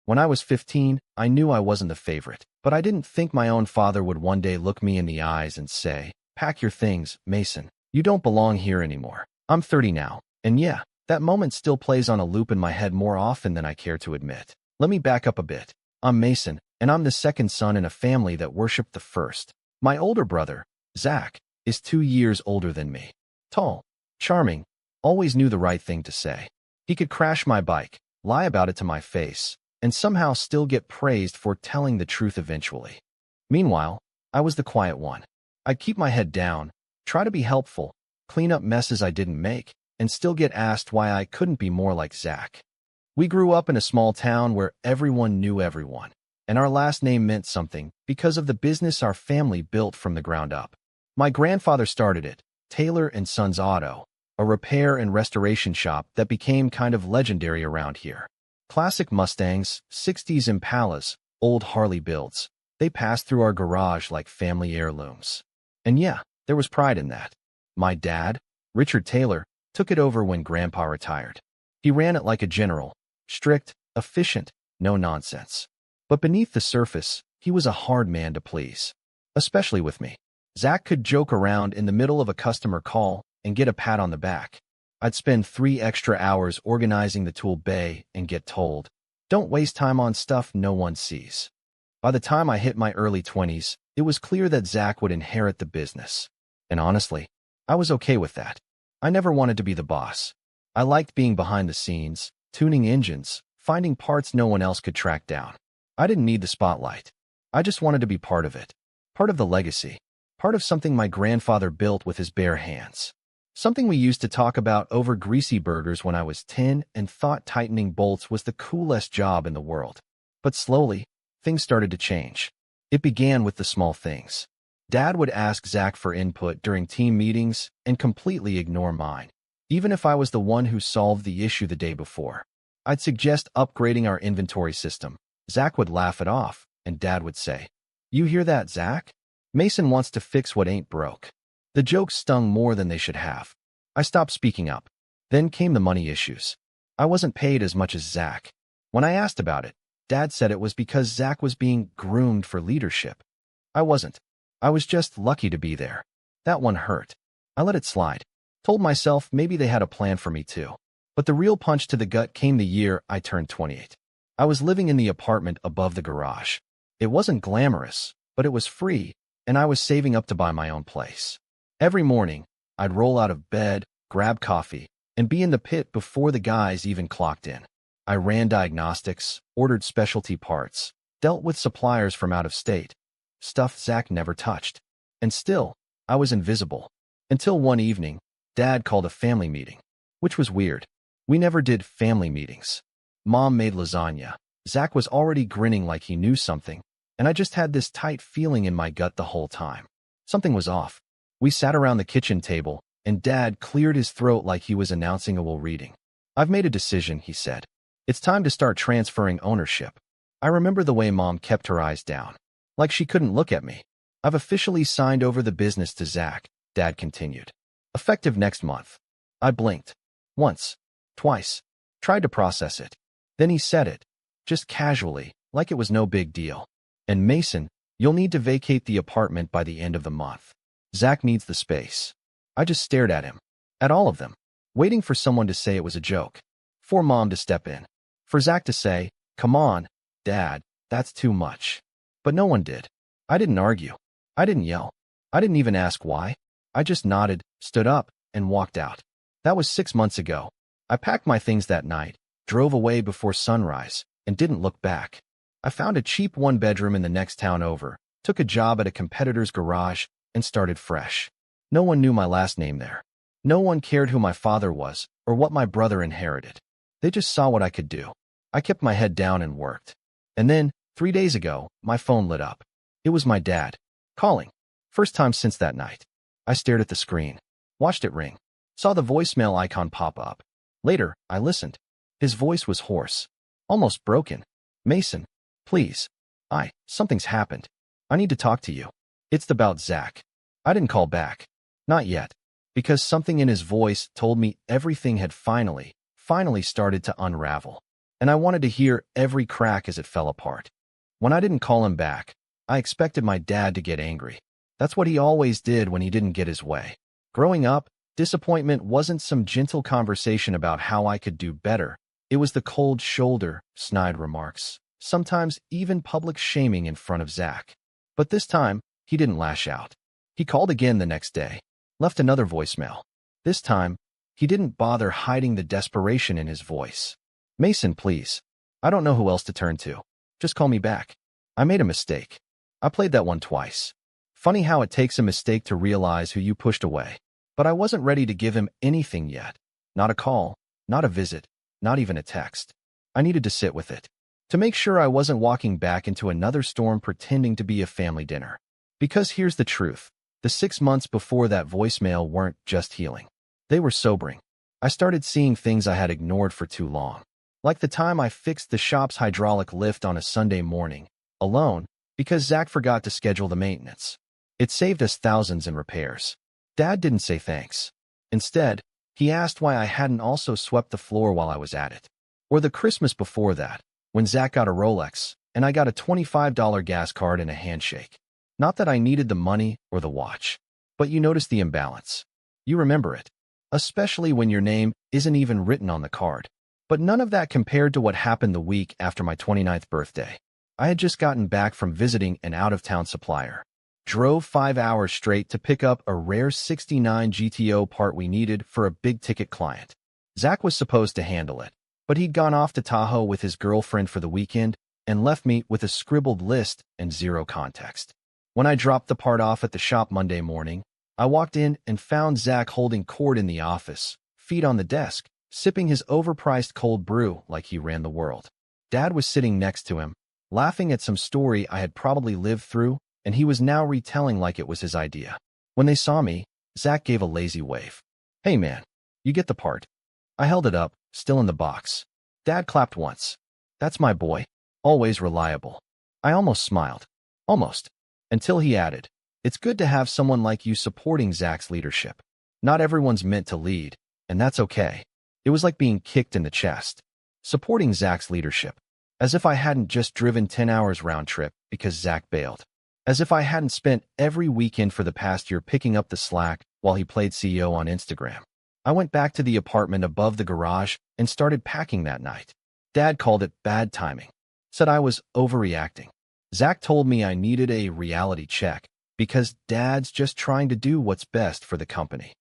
When I was 15, I knew I wasn't the favorite, but I didn't think my own father would one day look me in the eyes and say, "Pack your things, Mason. You don't belong here anymore." I'm 30 now, and yeah, that moment still plays on a loop in my head more often than I care to admit. Let me back up a bit. I'm Mason, and I'm the second son in a family that worshipped the first. My older brother, Zach, is 2 years older than me. Tall, charming, always knew the right thing to say. He could crash my bike, lie about it to my face, and somehow still get praised for telling the truth eventually. Meanwhile, I was the quiet one. I'd keep my head down, try to be helpful, clean up messes I didn't make, and still get asked why I couldn't be more like Zach. We grew up in a small town where everyone knew everyone, and our last name meant something because of the business our family built from the ground up. My grandfather started it, Taylor & Sons Auto, a repair and restoration shop that became kind of legendary around here. Classic Mustangs, 60s Impalas, old Harley builds. They passed through our garage like family heirlooms. And yeah, there was pride in that. My dad, Richard Taylor, took it over when Grandpa retired. He ran it like a general, strict, efficient, no nonsense. But beneath the surface, he was a hard man to please. Especially with me. Zach could joke around in the middle of a customer call and get a pat on the back. I'd spend 3 extra hours organizing the tool bay and get told, "Don't waste time on stuff no one sees." By the time I hit my early 20s, it was clear that Zach would inherit the business. And honestly, I was okay with that. I never wanted to be the boss. I liked being behind the scenes, tuning engines, finding parts no one else could track down. I didn't need the spotlight. I just wanted to be part of it. Part of the legacy. Part of something my grandfather built with his bare hands. Something we used to talk about over greasy burgers when I was 10 and thought tightening bolts was the coolest job in the world. But slowly, things started to change. It began with the small things. Dad would ask Zach for input during team meetings and completely ignore mine, even if I was the one who solved the issue the day before. I'd suggest upgrading our inventory system. Zach would laugh it off, and Dad would say, "You hear that, Zach? Mason wants to fix what ain't broke." The jokes stung more than they should have. I stopped speaking up. Then came the money issues. I wasn't paid as much as Zach. When I asked about it, Dad said it was because Zach was being groomed for leadership. I wasn't. I was just lucky to be there. That one hurt. I let it slide. Told myself maybe they had a plan for me too. But the real punch to the gut came the year I turned 28. I was living in the apartment above the garage. It wasn't glamorous, but it was free, and I was saving up to buy my own place. Every morning, I'd roll out of bed, grab coffee, and be in the pit before the guys even clocked in. I ran diagnostics, ordered specialty parts, dealt with suppliers from out of state, stuff Zach never touched. And still, I was invisible. Until one evening, Dad called a family meeting, which was weird. We never did family meetings. Mom made lasagna. Zach was already grinning like he knew something, and I just had this tight feeling in my gut the whole time. Something was off. We sat around the kitchen table, and Dad cleared his throat like he was announcing a will reading. "I've made a decision," he said. "It's time to start transferring ownership." I remember the way Mom kept her eyes down, like she couldn't look at me. "I've officially signed over the business to Zach," Dad continued. "Effective next month." I blinked. Once. Twice. Tried to process it. Then he said it, just casually, like it was no big deal. "And Mason, you'll need to vacate the apartment by the end of the month. Zach needs the space." I just stared at him. At all of them. Waiting for someone to say it was a joke. For Mom to step in. For Zach to say, "Come on, Dad, that's too much." But no one did. I didn't argue. I didn't yell. I didn't even ask why. I just nodded, stood up, and walked out. That was 6 months ago. I packed my things that night, drove away before sunrise, and didn't look back. I found a cheap one-bedroom in the next town over, took a job at a competitor's garage, and started fresh. No one knew my last name there. No one cared who my father was or what my brother inherited. They just saw what I could do. I kept my head down and worked. And then, 3 days ago, my phone lit up. It was my dad. Calling. First time since that night. I stared at the screen. Watched it ring. Saw the voicemail icon pop up. Later, I listened. His voice was hoarse. Almost broken. "Mason, please. Something's happened. I need to talk to you. It's about Zach." I didn't call back. Not yet. Because something in his voice told me everything had finally started to unravel. and I wanted to hear every crack as it fell apart. When I didn't call him back, I expected my dad to get angry. That's what he always did when he didn't get his way. Growing up, disappointment wasn't some gentle conversation about how I could do better. It was the cold shoulder, snide remarks, sometimes even public shaming in front of Zach. But this time, he didn't lash out. He called again the next day, left another voicemail. This time, he didn't bother hiding the desperation in his voice. "Mason, please. I don't know who else to turn to. Just call me back. I made a mistake. I played that one twice." Funny how it takes a mistake to realize who you pushed away. But I wasn't ready to give him anything yet. Not a call, not a visit, not even a text. I needed to sit with it, to make sure I wasn't walking back into another storm pretending to be a family dinner. Because here's the truth. The 6 months before that voicemail weren't just healing. They were sobering. I started seeing things I had ignored for too long. Like the time I fixed the shop's hydraulic lift on a Sunday morning, alone, because Zach forgot to schedule the maintenance. It saved us thousands in repairs. Dad didn't say thanks. Instead, he asked why I hadn't also swept the floor while I was at it. Or the Christmas before that, when Zach got a Rolex, and I got a $25 gas card and a handshake. Not that I needed the money or the watch, but you notice the imbalance. You remember it, especially when your name isn't even written on the card. But none of that compared to what happened the week after my 29th birthday. I had just gotten back from visiting an out-of-town supplier. Drove 5 hours straight to pick up a rare '69 GTO part we needed for a big-ticket client. Zach was supposed to handle it, but he'd gone off to Tahoe with his girlfriend for the weekend and left me with a scribbled list and zero context. When I dropped the part off at the shop Monday morning, I walked in and found Zach holding court in the office, feet on the desk, sipping his overpriced cold brew like he ran the world. Dad was sitting next to him, laughing at some story I had probably lived through, and he was now retelling like it was his idea. When they saw me, Zach gave a lazy wave. "Hey man, you get the part." I held it up, still in the box. Dad clapped once. "That's my boy. Always reliable." I almost smiled. Almost. Until he added, "It's good to have someone like you supporting Zach's leadership. Not everyone's meant to lead, and that's okay." It was like being kicked in the chest. Supporting Zach's leadership. As if I hadn't just driven 10 hours round trip because Zach bailed. As if I hadn't spent every weekend for the past year picking up the slack while he played CEO on Instagram. I went back to the apartment above the garage and started packing that night. Dad called it bad timing. Said I was overreacting. Zach told me I needed a reality check because Dad's just trying to do what's best for the company.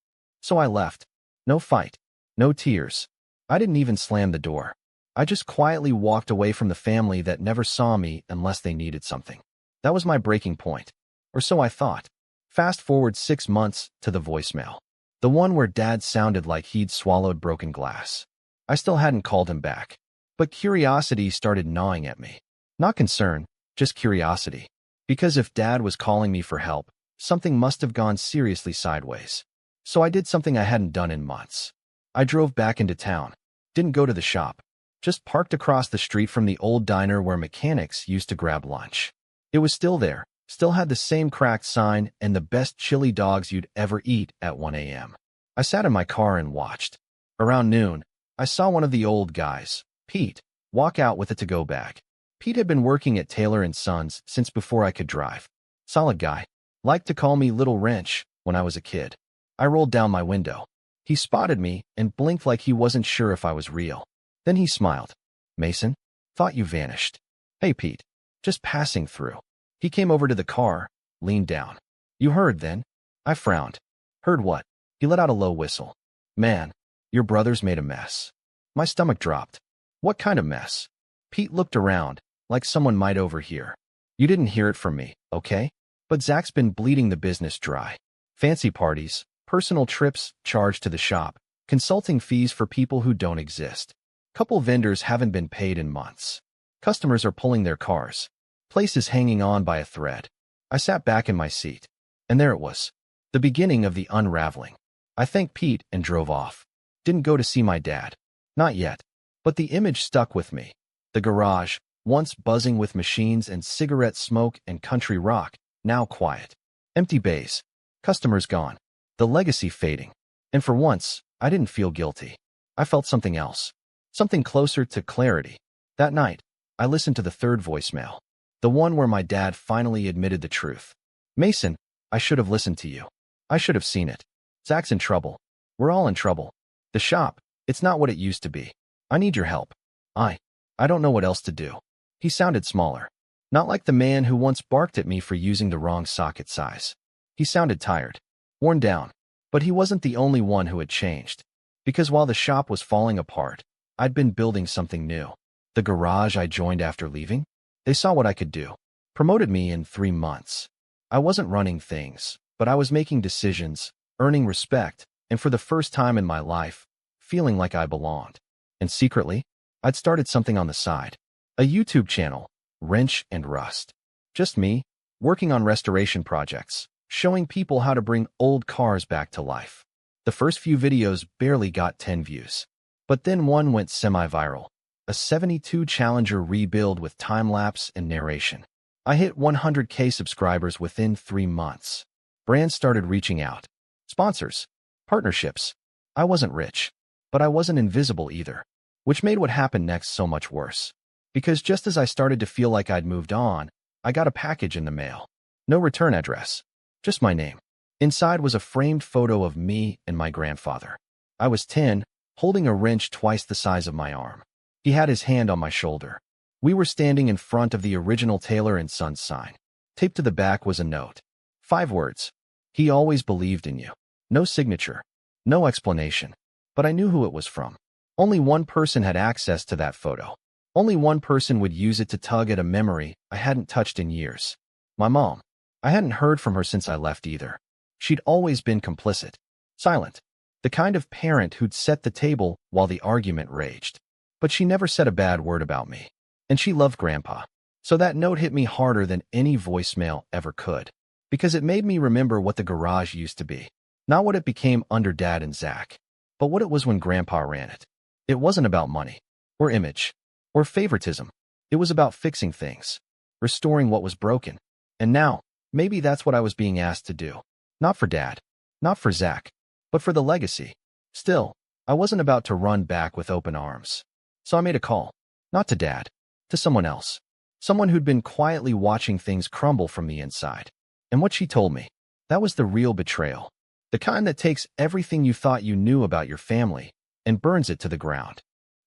So I left. No fight. No tears. I didn't even slam the door. I just quietly walked away from the family that never saw me unless they needed something. That was my breaking point. Or so I thought. Fast forward 6 months to the voicemail. The one where Dad sounded like he'd swallowed broken glass. I still hadn't called him back. But curiosity started gnawing at me. Not concern, just curiosity. Because if Dad was calling me for help, something must have gone seriously sideways. So I did something I hadn't done in months. I drove back into town. Didn't go to the shop. Just parked across the street from the old diner where mechanics used to grab lunch. It was still there, still had the same cracked sign and the best chili dogs you'd ever eat at 1 a.m. I sat in my car and watched. Around noon, I saw one of the old guys, Pete, walk out with a to-go bag. Pete had been working at Taylor & Sons since before I could drive. Solid guy. Liked to call me Little Wrench when I was a kid. I rolled down my window. He spotted me and blinked like he wasn't sure if I was real. Then he smiled. "Mason? Thought you vanished." "Hey, Pete. Just passing through." He came over to the car, leaned down. "You heard then?" I frowned. "Heard what?" He let out a low whistle. "Man, your brother's made a mess." My stomach dropped. "What kind of mess?" Pete looked around, like someone might overhear. "You didn't hear it from me, okay? But Zach's been bleeding the business dry. Fancy parties, personal trips charged to the shop, consulting fees for people who don't exist. Couple vendors haven't been paid in months. Customers are pulling their cars. Place is hanging on by a thread." I sat back in my seat. And there it was. The beginning of the unraveling. I thanked Pete and drove off. Didn't go to see my dad. Not yet. But the image stuck with me. The garage, once buzzing with machines and cigarette smoke and country rock, now quiet. Empty bays. Customers gone. The legacy fading. And for once, I didn't feel guilty. I felt something else. Something closer to clarity. That night, I listened to the third voicemail, the one where my dad finally admitted the truth. Mason, I should have listened to you. I should have seen it. Zach's in trouble. We're all in trouble. The shop, it's not what it used to be. I need your help. I don't know what else to do. He sounded smaller. Not like the man who once barked at me for using the wrong socket size. He sounded tired, worn down. But he wasn't the only one who had changed. Because while the shop was falling apart, I'd been building something new. The garage I joined after leaving? They saw what I could do. Promoted me in 3 months. I wasn't running things, but I was making decisions, earning respect, and for the first time in my life, feeling like I belonged. And secretly, I'd started something on the side. A YouTube channel, Wrench and Rust. Just me, working on restoration projects, showing people how to bring old cars back to life. The first few videos barely got 10 views. But then one went semi-viral. A 72 Challenger rebuild with time-lapse and narration. I hit 100K subscribers within 3 months. Brands started reaching out. Sponsors. Partnerships. I wasn't rich. But I wasn't invisible either. Which made what happened next so much worse. Because just as I started to feel like I'd moved on, I got a package in the mail. No return address. Just my name. Inside was a framed photo of me and my grandfather. I was 10, holding a wrench twice the size of my arm. He had his hand on my shoulder. We were standing in front of the original Taylor & Sons sign. Taped to the back was a note. 5 words. He always believed in you. No signature. No explanation. But I knew who it was from. Only one person had access to that photo. Only one person would use it to tug at a memory I hadn't touched in years. My mom. I hadn't heard from her since I left either. She'd always been complicit. Silent. The kind of parent who'd set the table while the argument raged. But she never said a bad word about me. And she loved Grandpa. So that note hit me harder than any voicemail ever could. Because it made me remember what the garage used to be. Not what it became under Dad and Zach. But what it was when Grandpa ran it. It wasn't about money. Or image. Or favoritism. It was about fixing things. Restoring what was broken. And now, maybe that's what I was being asked to do. Not for Dad. Not for Zach. But for the legacy. Still, I wasn't about to run back with open arms. So I made a call. Not to Dad. To someone else. Someone who'd been quietly watching things crumble from the inside. And what she told me, that was the real betrayal. The kind that takes everything you thought you knew about your family and burns it to the ground.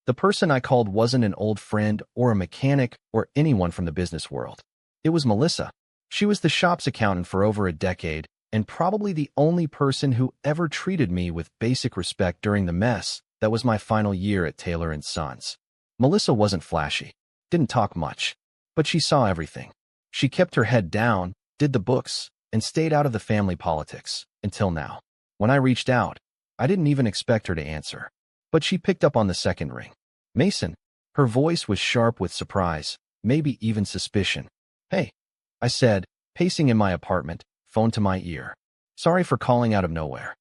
The person I called wasn't an old friend or a mechanic or anyone from the business world. It was Melissa. She was the shop's accountant for over a decade and probably the only person who ever treated me with basic respect during the mess that was my final year at Taylor & Sons. Melissa wasn't flashy, didn't talk much, but she saw everything. She kept her head down, did the books, and stayed out of the family politics, until now. When I reached out, I didn't even expect her to answer. But she picked up on the second ring. Mason. Her voice was sharp with surprise, maybe even suspicion. Hey, I said, pacing in my apartment, phone to my ear. Sorry for calling out of nowhere.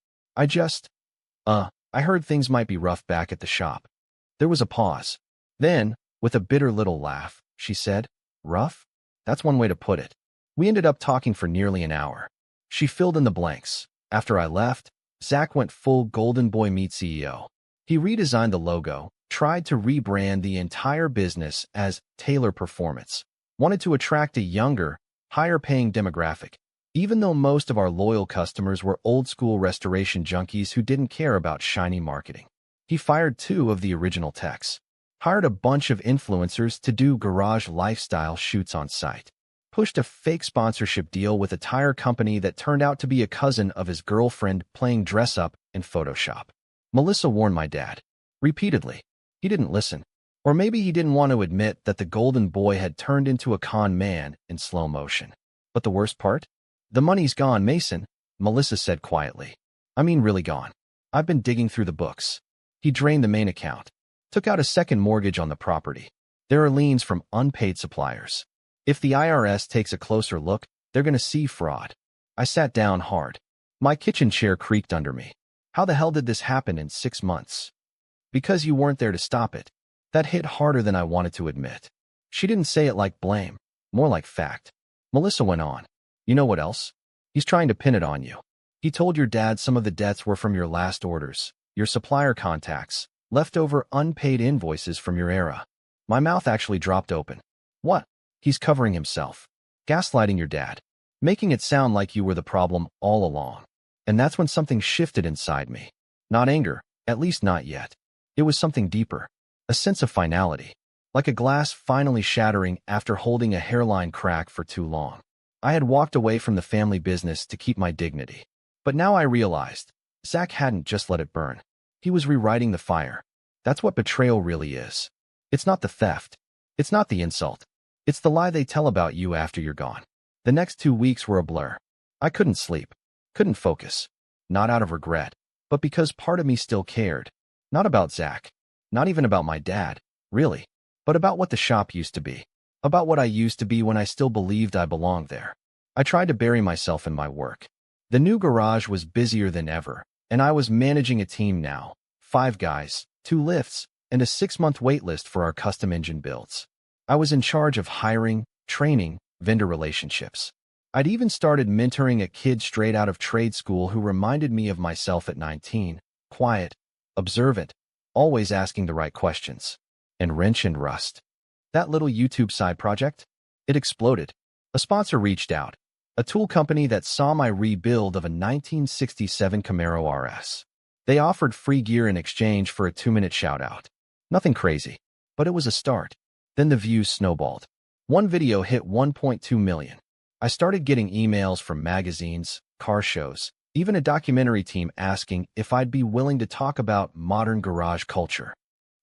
I heard things might be rough back at the shop. There was a pause. Then, with a bitter little laugh, she said, rough? That's one way to put it. We ended up talking for nearly an hour. She filled in the blanks. After I left, Zach went full Golden Boy Meet CEO. He redesigned the logo, tried to rebrand the entire business as Taylor Performance, wanted to attract a younger, higher-paying demographic, even though most of our loyal customers were old-school restoration junkies who didn't care about shiny marketing. He fired 2 of the original techs, hired a bunch of influencers to do garage lifestyle shoots on site, pushed a fake sponsorship deal with a tire company that turned out to be a cousin of his girlfriend playing dress-up in Photoshop. Melissa warned my dad. Repeatedly. He didn't listen. Or maybe he didn't want to admit that the golden boy had turned into a con man in slow motion. But the worst part? The money's gone, Mason, Melissa said quietly. I mean really gone. I've been digging through the books. He drained the main account. Took out a second mortgage on the property. There are liens from unpaid suppliers. If the IRS takes a closer look, they're going to see fraud. I sat down hard. My kitchen chair creaked under me. How the hell did this happen in 6 months? Because you weren't there to stop it. That hit harder than I wanted to admit. She didn't say it like blame, more like fact. Melissa went on. You know what else? He's trying to pin it on you. He told your dad some of the debts were from your last orders, your supplier contacts, leftover unpaid invoices from your era. My mouth actually dropped open. What? He's covering himself. Gaslighting your dad. Making it sound like you were the problem all along. And that's when something shifted inside me. Not anger, at least not yet. It was something deeper. A sense of finality. Like a glass finally shattering after holding a hairline crack for too long. I had walked away from the family business to keep my dignity. But now I realized, Zach hadn't just let it burn. He was rewriting the fire. That's what betrayal really is. It's not the theft. It's not the insult. It's the lie they tell about you after you're gone. The next 2 weeks were a blur. I couldn't sleep. Couldn't focus. Not out of regret, but because part of me still cared. Not about Zach. Not even about my dad, really. But about what the shop used to be. About what I used to be when I still believed I belonged there. I tried to bury myself in my work. The new garage was busier than ever, and I was managing a team now. 5 guys, 2 lifts, and a 6-month waitlist for our custom engine builds. I was in charge of hiring, training, vendor relationships. I'd even started mentoring a kid straight out of trade school who reminded me of myself at 19, quiet, observant, always asking the right questions. And wrench and rust. That little YouTube side project? It exploded. A sponsor reached out. A tool company that saw my rebuild of a 1967 Camaro RS. They offered free gear in exchange for a 2-minute shout-out. Nothing crazy, but it was a start. Then the views snowballed. One video hit 1.2 million. I started getting emails from magazines, car shows, even a documentary team asking if I'd be willing to talk about modern garage culture.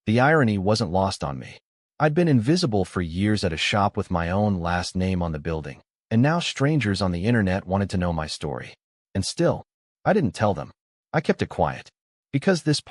The irony wasn't lost on me. I'd been invisible for years at a shop with my own last name on the building, and now strangers on the internet wanted to know my story. And still, I didn't tell them. I kept it quiet. Because this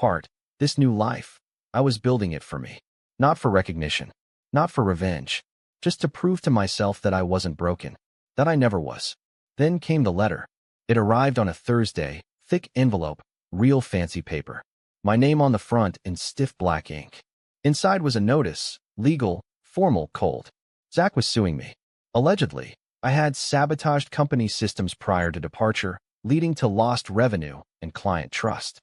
new life, I was building it for me. Not for recognition. Not for revenge. Just to prove to myself that I wasn't broken. That I never was. Then came the letter. It arrived on a Thursday, thick envelope, real fancy paper. My name on the front in stiff black ink. Inside was a notice, legal, formal, cold. Zach was suing me. Allegedly, I had sabotaged company systems prior to departure, leading to lost revenue and client trust.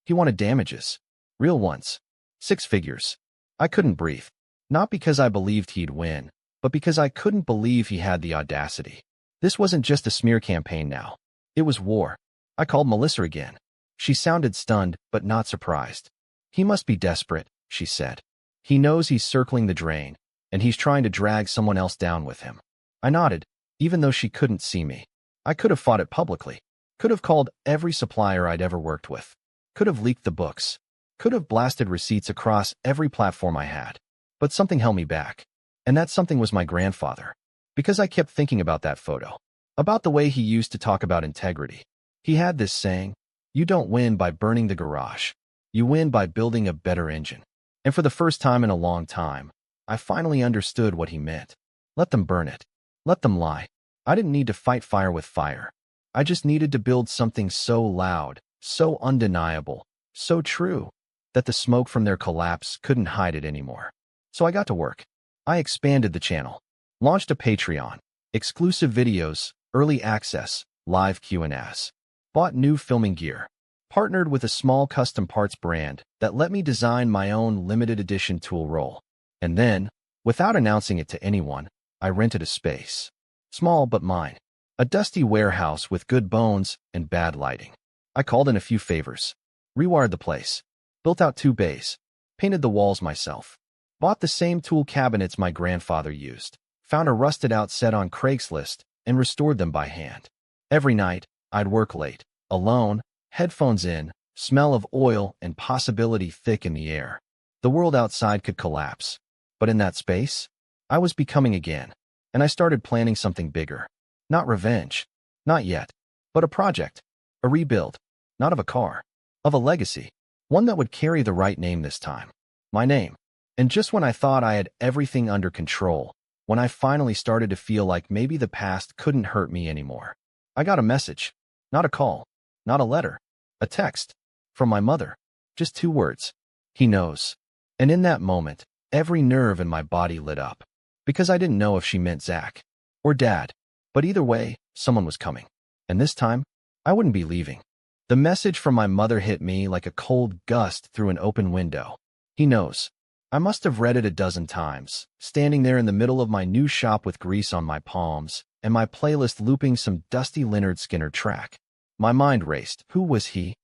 He wanted damages. Real ones. 6 figures. I couldn't breathe. Not because I believed he'd win, but because I couldn't believe he had the audacity. This wasn't just a smear campaign now. It was war. I called Melissa again. She sounded stunned, but not surprised. He must be desperate, she said. He knows he's circling the drain, and he's trying to drag someone else down with him. I nodded, even though she couldn't see me. I could have fought it publicly. Could have called every supplier I'd ever worked with. Could have leaked the books. Could have blasted receipts across every platform I had. But something held me back. And that something was my grandfather. Because I kept thinking about that photo. About the way he used to talk about integrity. He had this saying, "You don't win by burning the garage. You win by building a better engine." And for the first time in a long time, I finally understood what he meant. Let them burn it. Let them lie. I didn't need to fight fire with fire. I just needed to build something so loud, so undeniable, so true, that the smoke from their collapse couldn't hide it anymore. So I got to work. I expanded the channel, launched a Patreon, exclusive videos, early access, live Q&As, bought new filming gear, partnered with a small custom parts brand that let me design my own limited edition tool roll. And then, without announcing it to anyone, I rented a space. Small but mine. A dusty warehouse with good bones and bad lighting. I called in a few favors. Rewired the place. Built out 2 bays. Painted the walls myself. Bought the same tool cabinets my grandfather used. Found a rusted-out set on Craigslist and restored them by hand. Every night, I'd work late, alone, headphones in, smell of oil and possibility thick in the air. The world outside could collapse. But in that space, I was becoming again. And I started planning something bigger. Not revenge. Not yet. But a project. A rebuild. Not of a car. Of a legacy. One that would carry the right name this time. My name. And just when I thought I had everything under control, when I finally started to feel like maybe the past couldn't hurt me anymore, I got a message. Not a call. Not a letter. A text. From my mother. Just 2 words. He knows. And in that moment, every nerve in my body lit up. Because I didn't know if she meant Zach. Or Dad. But either way, someone was coming. And this time, I wouldn't be leaving. The message from my mother hit me like a cold gust through an open window. He knows. I must have read it a dozen times, standing there in the middle of my new shop with grease on my palms and my playlist looping some dusty Lynyrd Skynyrd track. My mind raced. Who was he?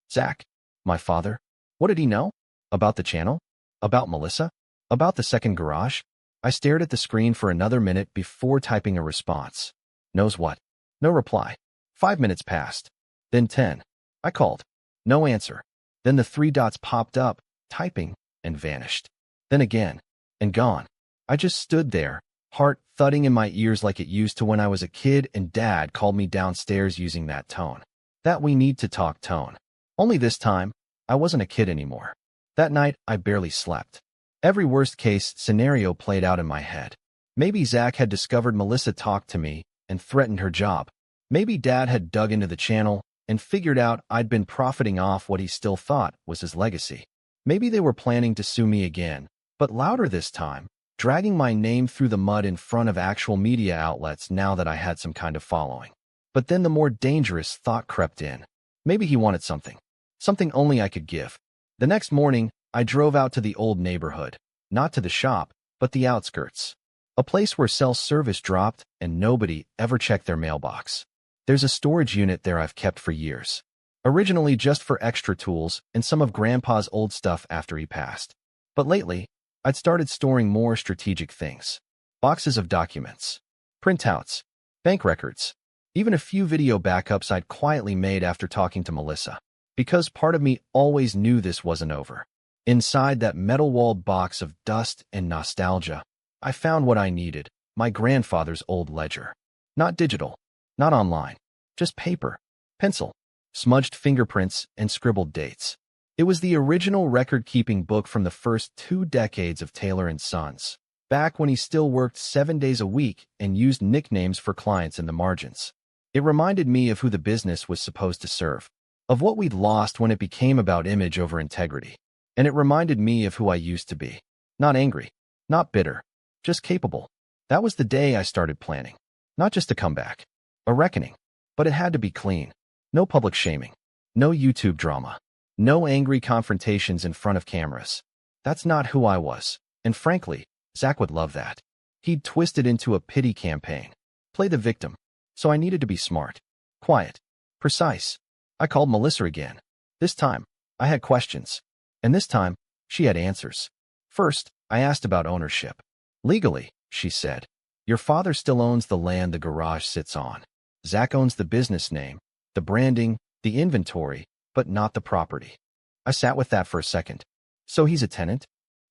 Zach? My father? What did he know? About the channel? About Melissa? About the second garage? I stared at the screen for another minute before typing a response. Knows what? No reply. 5 minutes passed. Then 10. I called. No answer. Then the 3 dots popped up, typing, and vanished. Then again, and gone. I just stood there, heart thudding in my ears like it used to when I was a kid and Dad called me downstairs using that tone. That we need to talk tone. Only this time, I wasn't a kid anymore. That night, I barely slept. Every worst-case scenario played out in my head. Maybe Zach had discovered Melissa talked to me and threatened her job. Maybe Dad had dug into the channel and figured out I'd been profiting off what he still thought was his legacy. Maybe they were planning to sue me again, but louder this time, dragging my name through the mud in front of actual media outlets now that I had some kind of following. But then the more dangerous thought crept in. Maybe he wanted something. Something only I could give. The next morning, I drove out to the old neighborhood. Not to the shop, but the outskirts. A place where self-service dropped and nobody ever checked their mailbox. There's a storage unit there I've kept for years. Originally just for extra tools and some of Grandpa's old stuff after he passed. But lately, I'd started storing more strategic things. Boxes of documents, printouts, bank records, even a few video backups I'd quietly made after talking to Melissa. Because part of me always knew this wasn't over. Inside that metal-walled box of dust and nostalgia, I found what I needed, my grandfather's old ledger. Not digital, not online, just paper, pencil, smudged fingerprints, and scribbled dates. It was the original record-keeping book from the first 2 decades of Taylor & Sons, back when he still worked 7 days a week and used nicknames for clients in the margins. It reminded me of who the business was supposed to serve, of what we'd lost when it became about image over integrity. And it reminded me of who I used to be. Not angry, not bitter, just capable. That was the day I started planning. Not just a comeback, a reckoning. But it had to be clean. No public shaming. No YouTube drama. No angry confrontations in front of cameras. That's not who I was. And frankly, Zach would love that. He'd twist it into a pity campaign. Play the victim. So I needed to be smart. Quiet. Precise. I called Melissa again. This time, I had questions. And this time, she had answers. First, I asked about ownership. Legally, she said, your father still owns the land the garage sits on. Zach owns the business name, the branding, the inventory, but not the property. I sat with that for a second. So he's a tenant?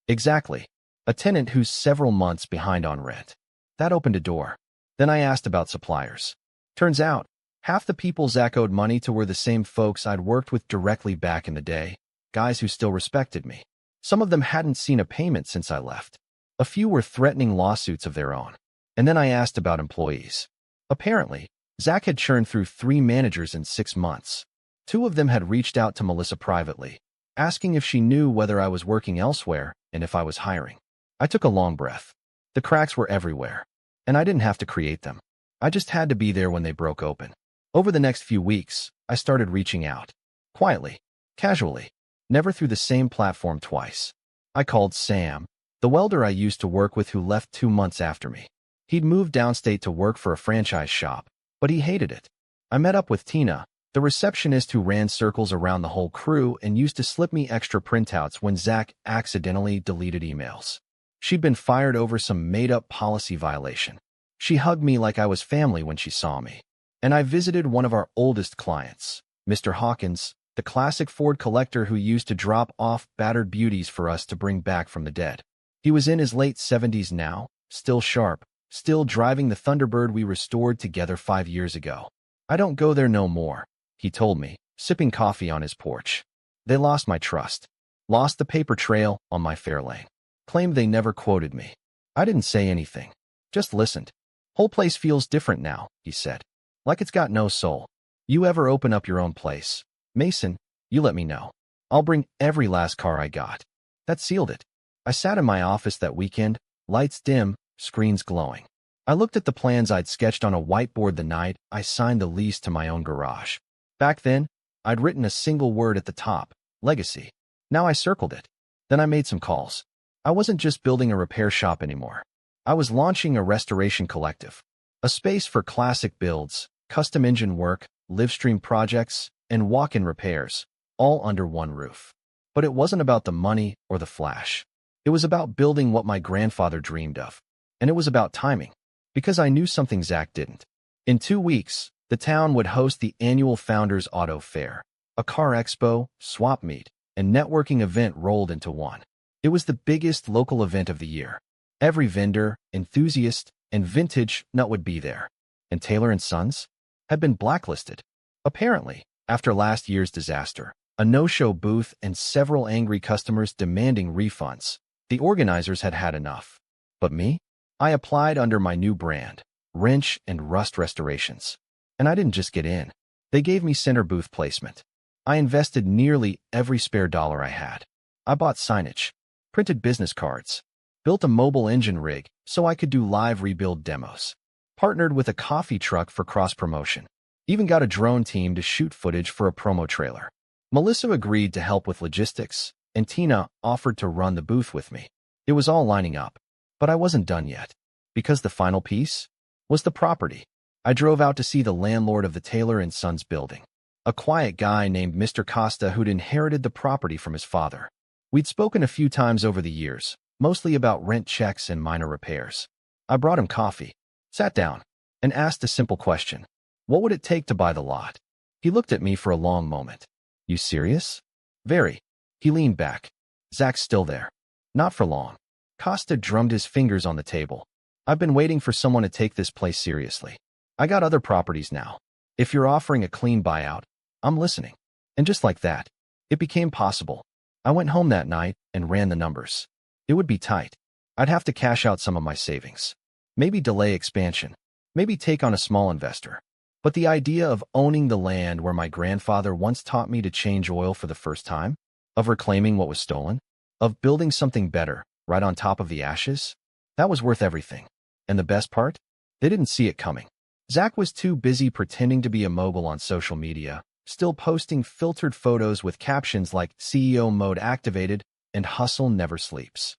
Exactly. A tenant who's several months behind on rent. That opened a door. Then I asked about suppliers. Turns out, half the people Zach owed money to were the same folks I'd worked with directly back in the day, guys who still respected me. Some of them hadn't seen a payment since I left. A few were threatening lawsuits of their own. And then I asked about employees. Apparently, Zach had churned through 3 managers in 6 months. 2 of them had reached out to Melissa privately, asking if she knew whether I was working elsewhere and if I was hiring. I took a long breath. The cracks were everywhere, and I didn't have to create them. I just had to be there when they broke open. Over the next few weeks, I started reaching out. Quietly, casually, never through the same platform twice. I called Sam, the welder I used to work with who left 2 months after me. He'd moved downstate to work for a franchise shop, but he hated it. I met up with Tina, the receptionist who ran circles around the whole crew and used to slip me extra printouts when Zach accidentally deleted emails. She'd been fired over some made-up policy violation. She hugged me like I was family when she saw me. And I visited one of our oldest clients, Mr. Hawkins, the classic Ford collector who used to drop off battered beauties for us to bring back from the dead. He was in his late 70s now, still sharp, still driving the Thunderbird we restored together 5 years ago. I don't go there no more, he told me, sipping coffee on his porch. They lost my trust. Lost the paper trail on my Fairlane. Claimed they never quoted me. I didn't say anything. Just listened. Whole place feels different now, he said. Like it's got no soul. You ever open up your own place, Mason, you let me know. I'll bring every last car I got. That sealed it. I sat in my office that weekend, lights dim, screens glowing. I looked at the plans I'd sketched on a whiteboard the night I signed the lease to my own garage. Back then, I'd written a single word at the top, legacy. Now I circled it. Then I made some calls. I wasn't just building a repair shop anymore. I was launching a restoration collective, a space for classic builds, custom engine work, live-stream projects, and walk-in repairs, all under one roof. But it wasn't about the money or the flash. It was about building what my grandfather dreamed of. And it was about timing, because I knew something Zach didn't. In 2 weeks, the town would host the annual Founders Auto Fair, a car expo, swap meet, and networking event rolled into one. It was the biggest local event of the year. Every vendor, enthusiast, and vintage nut would be there. And Taylor & Sons had been blacklisted. Apparently, after last year's disaster, a no-show booth and several angry customers demanding refunds, the organizers had had enough. But me? I applied under my new brand, Wrench and Rust Restorations. And I didn't just get in. They gave me center booth placement. I invested nearly every spare dollar I had. I bought signage, printed business cards, built a mobile engine rig so I could do live rebuild demos, partnered with a coffee truck for cross-promotion, even got a drone team to shoot footage for a promo trailer. Melissa agreed to help with logistics, and Tina offered to run the booth with me. It was all lining up, but I wasn't done yet, because the final piece was the property. I drove out to see the landlord of the Taylor & Sons building, a quiet guy named Mr. Costa who'd inherited the property from his father. We'd spoken a few times over the years, mostly about rent checks and minor repairs. I brought him coffee, sat down, and asked a simple question. What would it take to buy the lot? He looked at me for a long moment. You serious? Very. He leaned back. Zach's still there. Not for long. Costa drummed his fingers on the table. I've been waiting for someone to take this place seriously. I got other properties now. If you're offering a clean buyout, I'm listening. And just like that, it became possible. I went home that night and ran the numbers. It would be tight. I'd have to cash out some of my savings. Maybe delay expansion. Maybe take on a small investor. But the idea of owning the land where my grandfather once taught me to change oil for the first time, of reclaiming what was stolen, of building something better right on top of the ashes, that was worth everything. And the best part? They didn't see it coming. Zach was too busy pretending to be a mogul on social media, still posting filtered photos with captions like CEO mode activated and hustle never sleeps.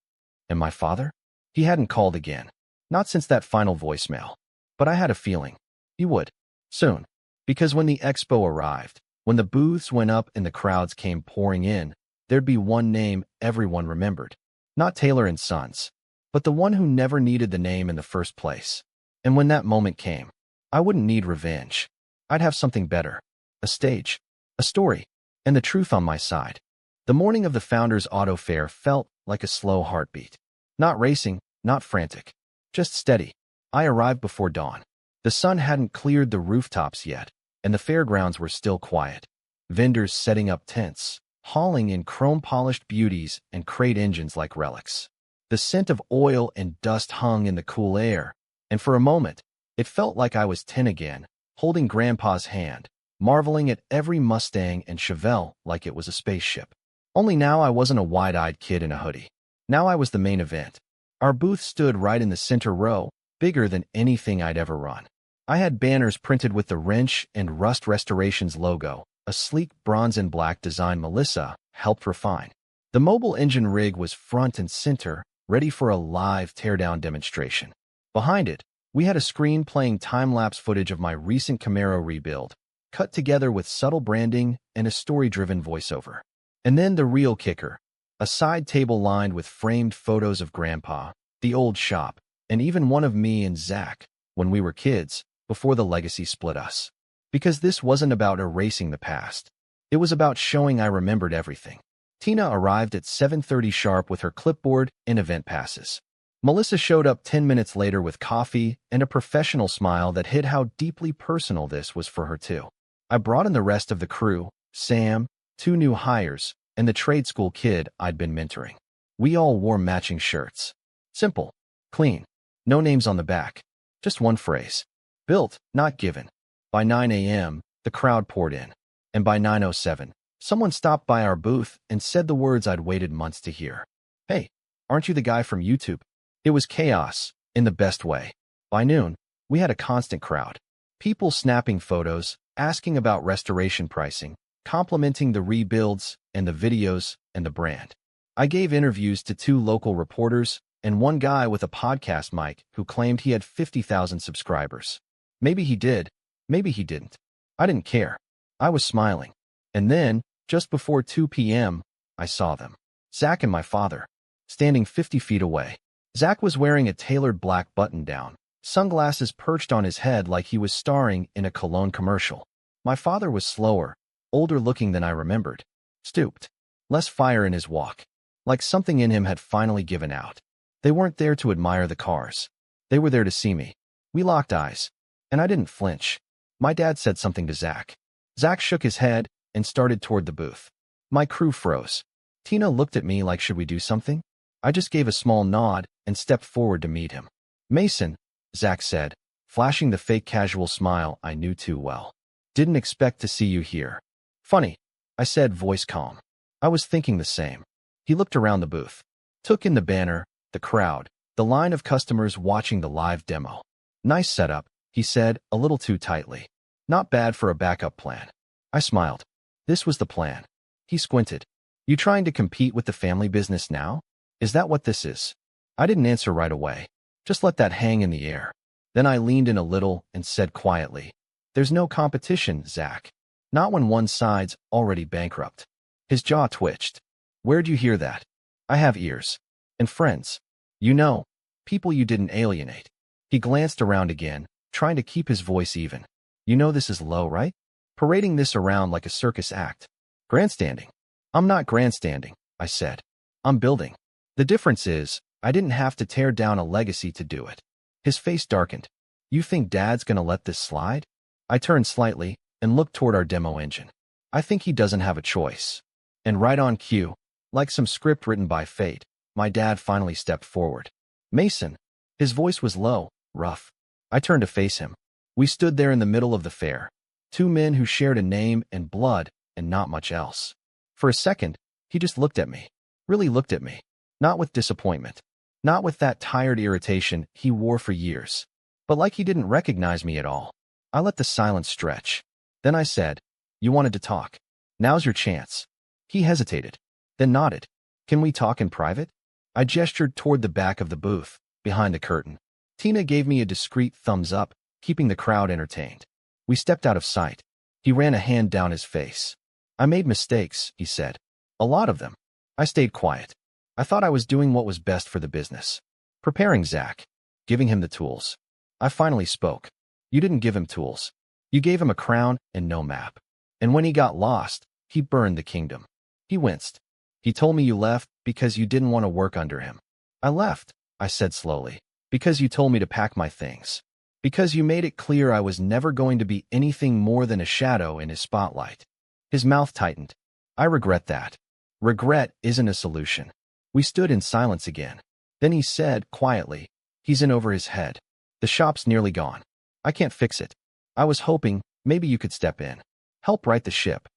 And my father? He hadn't called again. Not since that final voicemail. But I had a feeling he would. Soon. Because when the expo arrived, when the booths went up and the crowds came pouring in, there'd be one name everyone remembered. Not Taylor & Sons, but the one who never needed the name in the first place. And when that moment came, I wouldn't need revenge. I'd have something better. A stage, a story, and the truth on my side. The morning of the Founders Auto Fair felt like a slow heartbeat. Not racing, not frantic. Just steady. I arrived before dawn. The sun hadn't cleared the rooftops yet, and the fairgrounds were still quiet. Vendors setting up tents, hauling in chrome-polished beauties and crate engines like relics. The scent of oil and dust hung in the cool air, and for a moment, it felt like I was 10 again, holding Grandpa's hand, marveling at every Mustang and Chevelle like it was a spaceship. Only now I wasn't a wide-eyed kid in a hoodie. Now I was the main event. Our booth stood right in the center row, bigger than anything I'd ever run. I had banners printed with the Wrench and Rust Restorations logo, a sleek bronze and black design Melissa helped refine. The mobile engine rig was front and center, ready for a live teardown demonstration. Behind it, we had a screen playing time-lapse footage of my recent Camaro rebuild, cut together with subtle branding and a story-driven voiceover. And then the real kicker, a side table lined with framed photos of Grandpa, the old shop, and even one of me and Zach, when we were kids, before the legacy split us. Because this wasn't about erasing the past. It was about showing I remembered everything. Tina arrived at 7:30 sharp with her clipboard and event passes. Melissa showed up 10 minutes later with coffee and a professional smile that hid how deeply personal this was for her too. I brought in the rest of the crew, Sam, 2 new hires, and the trade school kid I'd been mentoring. We all wore matching shirts. Simple. Clean. No names on the back. Just one phrase. Built, not given. By 9 a.m., the crowd poured in. And by 9:07, someone stopped by our booth and said the words I'd waited months to hear. Hey, aren't you the guy from YouTube? It was chaos, in the best way. By noon, we had a constant crowd. People snapping photos, asking about restoration pricing, complimenting the rebuilds and the videos and the brand. I gave interviews to 2 local reporters and one guy with a podcast mic who claimed he had 50,000 subscribers. Maybe he did, maybe he didn't. I didn't care. I was smiling. And then, just before 2 p.m., I saw them. Zach and my father, standing 50 feet away. Zach was wearing a tailored black button-down, sunglasses perched on his head like he was starring in a cologne commercial. My father was slower, older looking than I remembered, stooped, less fire in his walk, like something in him had finally given out. They weren't there to admire the cars. They were there to see me. We locked eyes, and I didn't flinch. My dad said something to Zach. Zach shook his head and started toward the booth. My crew froze. Tina looked at me like, should we do something? I just gave a small nod and stepped forward to meet him. Mason, Zach said, flashing the fake casual smile I knew too well. Didn't expect to see you here. Funny, I said, voice calm. I was thinking the same. He looked around the booth, took in the banner, the crowd, the line of customers watching the live demo. Nice setup, he said, a little too tightly. Not bad for a backup plan. I smiled. This was the plan. He squinted. You trying to compete with the family business now? Is that what this is? I didn't answer right away. Just let that hang in the air. Then I leaned in a little and said quietly, there's no competition, Zach. Not when one side's already bankrupt. His jaw twitched. Where'd you hear that? I have ears. And friends. You know, people you didn't alienate. He glanced around again, trying to keep his voice even. You know this is low, right? Parading this around like a circus act. Grandstanding. I'm not grandstanding, I said. I'm building. The difference is, I didn't have to tear down a legacy to do it. His face darkened. You think Dad's gonna let this slide? I turned slightly and looked toward our demo engine. I think he doesn't have a choice. And right on cue, like some script written by fate, my dad finally stepped forward. Mason. His voice was low, rough. I turned to face him. We stood there in the middle of the fair. 2 men who shared a name and blood and not much else. For a second, he just looked at me. Really looked at me. Not with disappointment. Not with that tired irritation he wore for years. But like he didn't recognize me at all. I let the silence stretch. Then I said, you wanted to talk. Now's your chance. He hesitated, then nodded. Can we talk in private? I gestured toward the back of the booth, behind the curtain. Tina gave me a discreet thumbs up, keeping the crowd entertained. We stepped out of sight. He ran a hand down his face. I made mistakes, he said. A lot of them. I stayed quiet. I thought I was doing what was best for the business. Preparing Zach. Giving him the tools. I finally spoke. You didn't give him tools. You gave him a crown and no map. And when he got lost, he burned the kingdom. He winced. He told me you left because you didn't want to work under him. I left, I said slowly, because you told me to pack my things. Because you made it clear I was never going to be anything more than a shadow in his spotlight. His mouth tightened. I regret that. Regret isn't a solution. We stood in silence again. Then he said, quietly, he's in over his head. The shop's nearly gone. I can't fix it. I was hoping maybe you could step in. Help right the ship.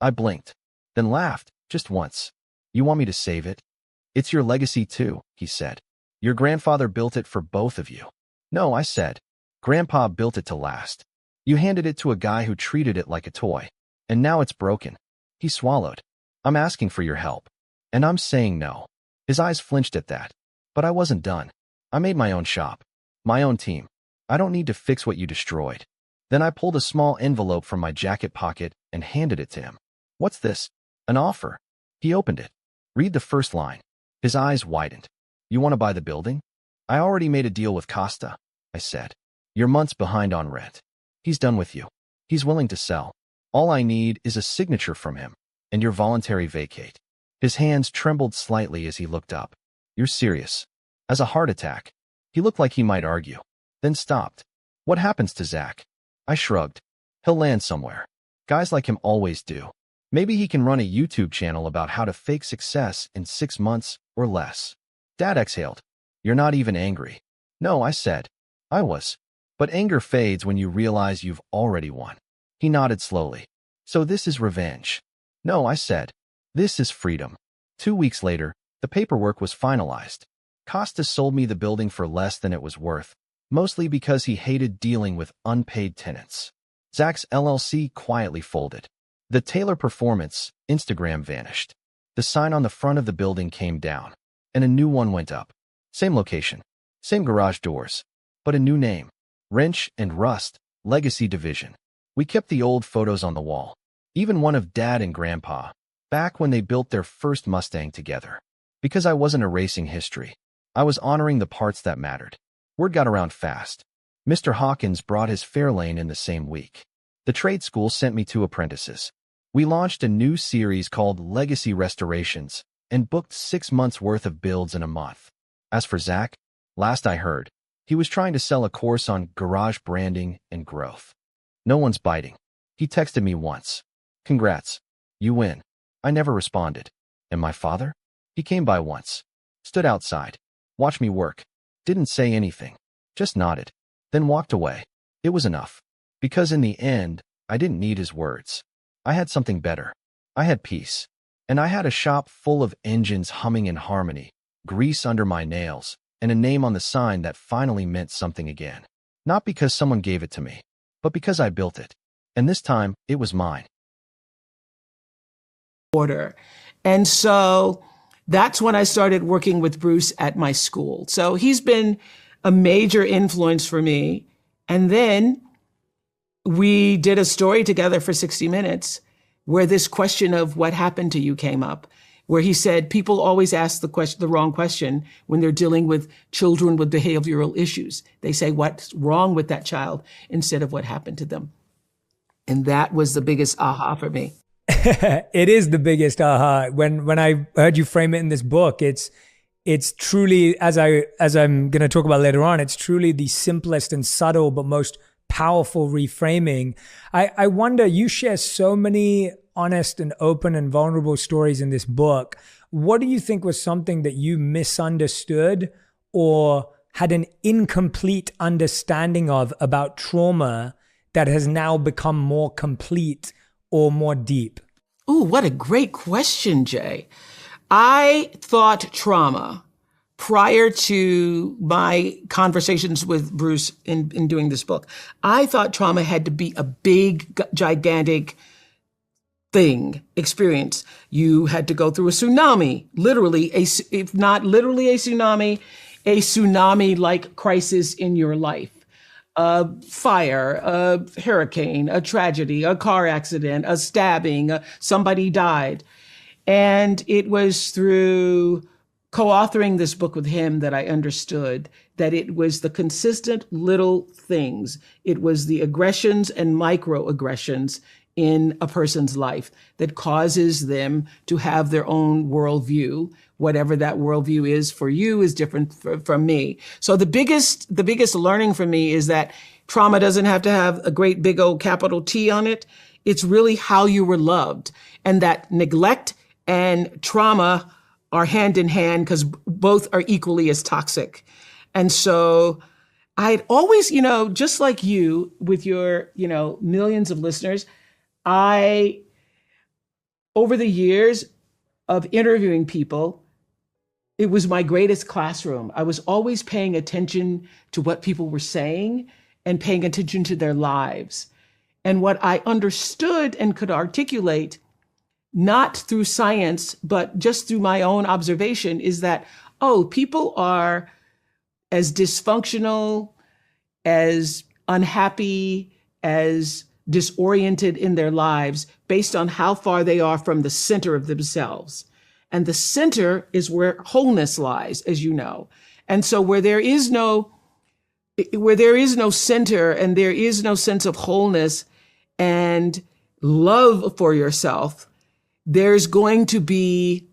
I blinked, then laughed, just once. You want me to save it? It's your legacy too, he said. Your grandfather built it for both of you. No, I said. Grandpa built it to last. You handed it to a guy who treated it like a toy. And now it's broken. He swallowed. I'm asking for your help. And I'm saying no. His eyes flinched at that. But I wasn't done. I made my own shop. My own team. I don't need to fix what you destroyed. Then I pulled a small envelope from my jacket pocket and handed it to him. What's this? An offer. He opened it. Read the first line. His eyes widened. You want to buy the building? I already made a deal with Costa, I said. You're months behind on rent. He's done with you. He's willing to sell. All I need is a signature from him, and your voluntary vacate. His hands trembled slightly as he looked up. You're serious. As a heart attack. He looked like he might argue, then stopped. What happens to Zach? I shrugged. He'll land somewhere. Guys like him always do. Maybe he can run a YouTube channel about how to fake success in 6 months or less. Dad exhaled. You're not even angry. No, I said. I was. But anger fades when you realize you've already won. He nodded slowly. So this is revenge. No, I said. This is freedom. 2 weeks later, the paperwork was finalized. Costa sold me the building for less than it was worth, mostly because he hated dealing with unpaid tenants. Zach's LLC quietly folded. The Taylor Performance Instagram vanished. The sign on the front of the building came down, and a new one went up. Same location, same garage doors, but a new name. Wrench and Rust, Legacy Division. We kept the old photos on the wall, even one of Dad and Grandpa, back when they built their first Mustang together. Because I wasn't erasing history, I was honoring the parts that mattered. Word got around fast. Mr. Hawkins brought his Fairlane in the same week. The trade school sent me 2 apprentices. We launched a new series called Legacy Restorations and booked 6 months' worth of builds in a month. As for Zach, last I heard, he was trying to sell a course on garage branding and growth. No one's biting. He texted me once. Congrats. You win. I never responded. And my father? He came by once. Stood outside. Watched me work. Didn't say anything. Just nodded. Then walked away. It was enough. Because in the end, I didn't need his words. I had something better. I had peace. And I had a shop full of engines humming in harmony, grease under my nails, and a name on the sign that finally meant something again. Not because someone gave it to me, but because I built it. And this time, it was mine. And so that's when I started working with Bruce at my school. So he's been a major influence for me. And then we did a story together for 60 Minutes where this question of what happened to you came up, where he said people always ask the wrong question when they're dealing with children with behavioral issues. They say what's wrong with that child instead of what happened to them. And that was the biggest aha for me. It is the biggest aha. When I heard you frame it in this book, it's truly, as I'm going to talk about later on, it's truly the simplest and subtle but most powerful reframing. I wonder, you share so many honest and open and vulnerable stories in this book. What do you think was something that you misunderstood or had an incomplete understanding of about trauma that has now become more complete or more deep? Ooh, what a great question, Jay. I thought trauma, prior to my conversations with Bruce in doing this book, I thought trauma had to be a big, gigantic experience. You had to go through a tsunami, literally, if not literally a tsunami-like crisis in your life. A fire, a hurricane, a tragedy, a car accident, a stabbing, somebody died. And it was through co-authoring this book with him that I understood that it was the consistent little things. It was the aggressions and microaggressions in a person's life that causes them to have their own worldview. Whatever that worldview is for you is different from me. So the biggest learning for me is that trauma doesn't have to have a great big old capital T on it. It's really how you were loved, and that neglect and trauma are hand in hand because both are equally as toxic. And so I'd always, just like you with your, millions of listeners, over the years of interviewing people, it was my greatest classroom. I was always paying attention to what people were saying and paying attention to their lives. And what I understood and could articulate, not through science, but just through my own observation, is that, people are as dysfunctional, as unhappy, as disoriented in their lives based on how far they are from the center of themselves. And the center is where wholeness lies, as you know. And so where there is no center and there is no sense of wholeness and love for yourself, there's going to be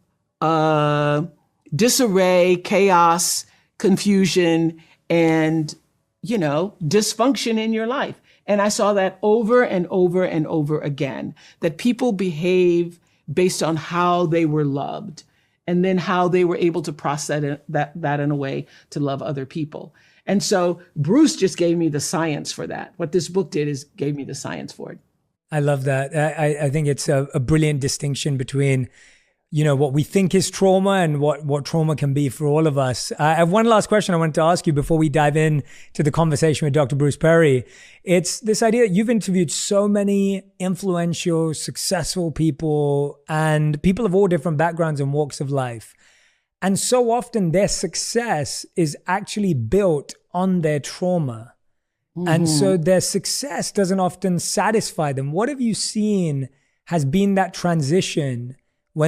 disarray, chaos, confusion, and, dysfunction in your life. And I saw that over and over and over again, that people behave based on how they were loved and then how they were able to process that in a way to love other people. And so Bruce just gave me the science for that. What this book did is gave me the science for it. I love that. I think it's a brilliant distinction between what we think is trauma and what trauma can be for all of us. I have one last question I wanted to ask you before we dive in to the conversation with Dr. Bruce Perry. It's this idea that you've interviewed so many influential, successful people and people of all different backgrounds and walks of life. And so often their success is actually built on their trauma. Mm-hmm. And so their success doesn't often satisfy them. What have you seen has been that transition